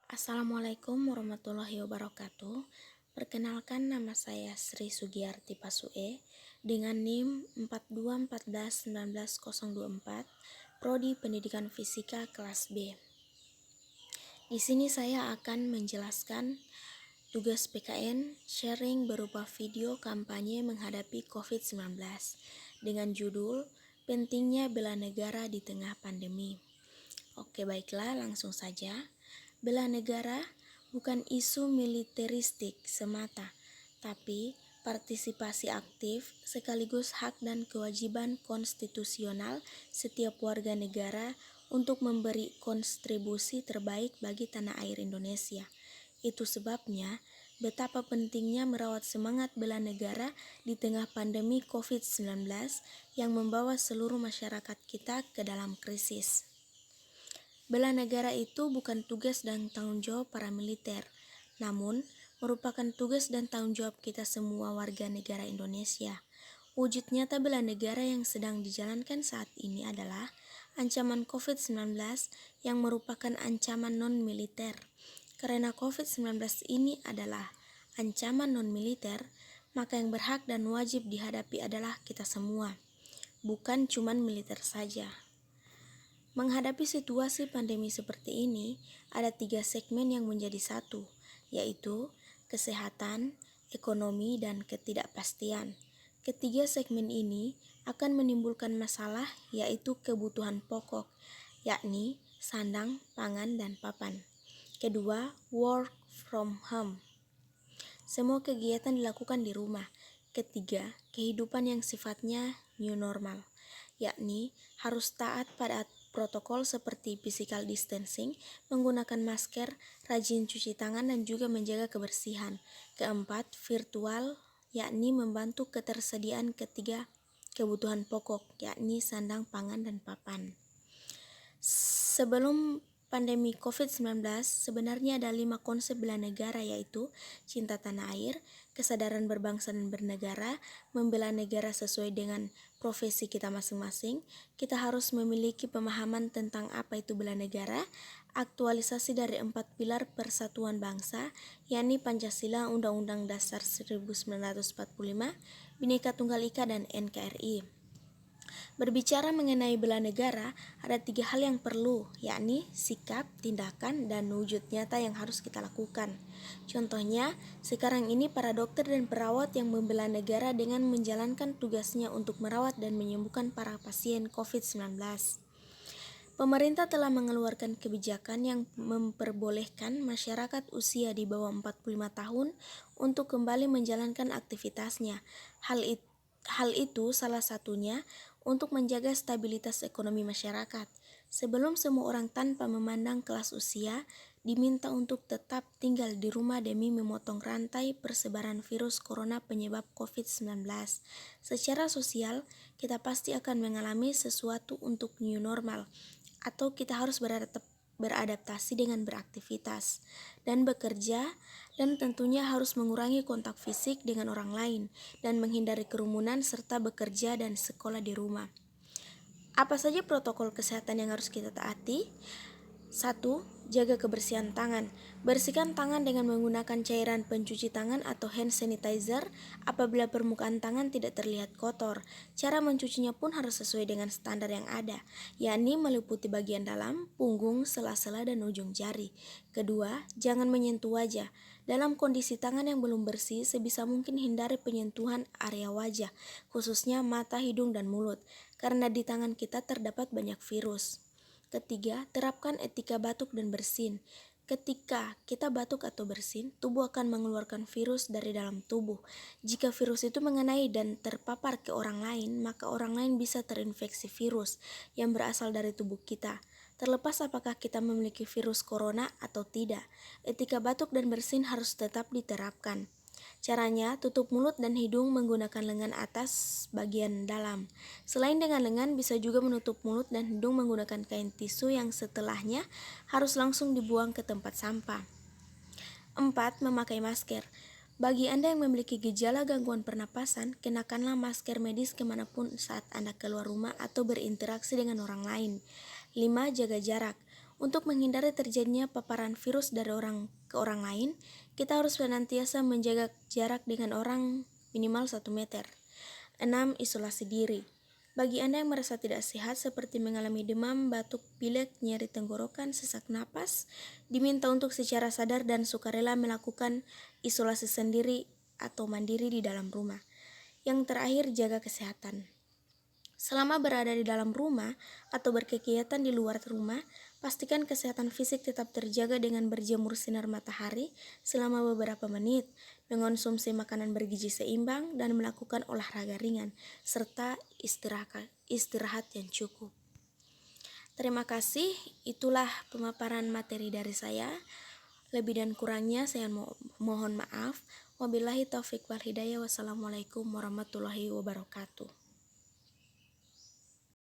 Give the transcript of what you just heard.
Assalamualaikum warahmatullahi wabarakatuh. Perkenalkan, nama saya Sri Sugiyarti Pasue dengan NIM 42141924, Prodi Pendidikan Fisika kelas B. Di sini saya akan menjelaskan tugas PKN sharing berupa video kampanye menghadapi COVID-19 dengan judul Pentingnya Bela Negara di Tengah Pandemi. Oke, baiklah, langsung saja. Bela negara bukan isu militeristik semata, tapi partisipasi aktif sekaligus hak dan kewajiban konstitusional setiap warga negara untuk memberi kontribusi terbaik bagi tanah air Indonesia. Itu sebabnya betapa pentingnya merawat semangat bela negara di tengah pandemi COVID-19 yang membawa seluruh masyarakat kita ke dalam krisis. Bela negara itu bukan tugas dan tanggung jawab para militer, namun merupakan tugas dan tanggung jawab kita semua warga negara Indonesia. Wujud nyata bela negara yang sedang dijalankan saat ini adalah ancaman COVID-19 yang merupakan ancaman non-militer. Karena COVID-19 ini adalah ancaman non-militer, maka yang berhak dan wajib dihadapi adalah kita semua, bukan cuman militer saja. Menghadapi situasi pandemi seperti ini, ada 3 segmen yang menjadi satu, yaitu kesehatan, ekonomi, dan ketidakpastian. Ketiga segmen ini akan menimbulkan masalah, yaitu kebutuhan pokok, yakni sandang, pangan, dan papan. Kedua, work from home. Semua kegiatan dilakukan di rumah. Ketiga, kehidupan yang sifatnya new normal, yakni harus taat pada protokol seperti physical distancing, menggunakan masker, rajin cuci tangan, dan juga menjaga kebersihan. Keempat, virtual, yakni membantu ketersediaan ketiga kebutuhan pokok, yakni sandang, pangan, dan papan. Sebelum pandemi COVID-19, sebenarnya ada 5 konsep bela negara, yaitu cinta tanah air, kesadaran berbangsa dan bernegara, membela negara sesuai dengan profesi kita masing-masing, kita harus memiliki pemahaman tentang apa itu bela negara, aktualisasi dari 4 pilar persatuan bangsa, yakni Pancasila, Undang-Undang Dasar 1945, Bhinneka Tunggal Ika, dan NKRI. Berbicara mengenai bela negara, ada 3 hal yang perlu, yakni sikap, tindakan, dan wujud nyata yang harus kita lakukan. Contohnya, sekarang ini para dokter dan perawat yang membela negara dengan menjalankan tugasnya untuk merawat dan menyembuhkan para pasien COVID-19. Pemerintah telah mengeluarkan kebijakan yang memperbolehkan masyarakat usia di bawah 45 tahun untuk kembali menjalankan aktivitasnya. Hal itu salah satunya untuk menjaga stabilitas ekonomi masyarakat. Sebelum semua orang tanpa memandang kelas usia diminta untuk tetap tinggal di rumah demi memotong rantai persebaran virus corona penyebab COVID-19. Secara sosial, kita pasti akan mengalami sesuatu untuk new normal, atau kita harus beradaptasi dengan beraktivitas dan bekerja, dan tentunya harus mengurangi kontak fisik dengan orang lain dan menghindari kerumunan serta bekerja dan sekolah di rumah. Apa saja protokol kesehatan yang harus kita taati? 1. Jaga kebersihan tangan. Bersihkan tangan dengan menggunakan cairan pencuci tangan atau hand sanitizer apabila permukaan tangan tidak terlihat kotor. Cara mencucinya pun harus sesuai dengan standar yang ada, yakni meliputi bagian dalam, punggung, sela-sela, dan ujung jari. Kedua, jangan menyentuh wajah. Dalam kondisi tangan yang belum bersih, sebisa mungkin hindari penyentuhan area wajah, khususnya mata, hidung, dan mulut, karena di tangan kita terdapat banyak virus. Ketiga, terapkan etika batuk dan bersin. Ketika kita batuk atau bersin, tubuh akan mengeluarkan virus dari dalam tubuh. Jika virus itu mengenai dan terpapar ke orang lain, maka orang lain bisa terinfeksi virus yang berasal dari tubuh kita. Terlepas apakah kita memiliki virus corona atau tidak, etika batuk dan bersin harus tetap diterapkan. Caranya, tutup mulut dan hidung menggunakan lengan atas bagian dalam. Selain dengan lengan, bisa juga menutup mulut dan hidung menggunakan kain tisu yang setelahnya harus langsung dibuang ke tempat sampah. 4. Memakai masker. Bagi Anda yang memiliki gejala gangguan pernapasan, kenakanlah masker medis kemanapun saat Anda keluar rumah atau berinteraksi dengan orang lain. 5. Jaga jarak. Untuk menghindari terjadinya paparan virus dari orang ke orang lain, kita harus senantiasa menjaga jarak dengan orang minimal 1 meter. 6. Isolasi diri. Bagi Anda yang merasa tidak sehat seperti mengalami demam, batuk, pilek, nyeri tenggorokan, sesak napas, diminta untuk secara sadar dan sukarela melakukan isolasi sendiri atau mandiri di dalam rumah. Yang terakhir, jaga kesehatan. Selama berada di dalam rumah atau berkegiatan di luar rumah, pastikan kesehatan fisik tetap terjaga dengan berjemur sinar matahari selama beberapa menit, mengonsumsi makanan bergizi seimbang, dan melakukan olahraga ringan, serta istirahat yang cukup. Terima kasih, itulah pemaparan materi dari saya. Lebih dan kurangnya saya mohon maaf. Wabillahi taufik wal hidayah. Wassalamualaikum warahmatullahi wabarakatuh.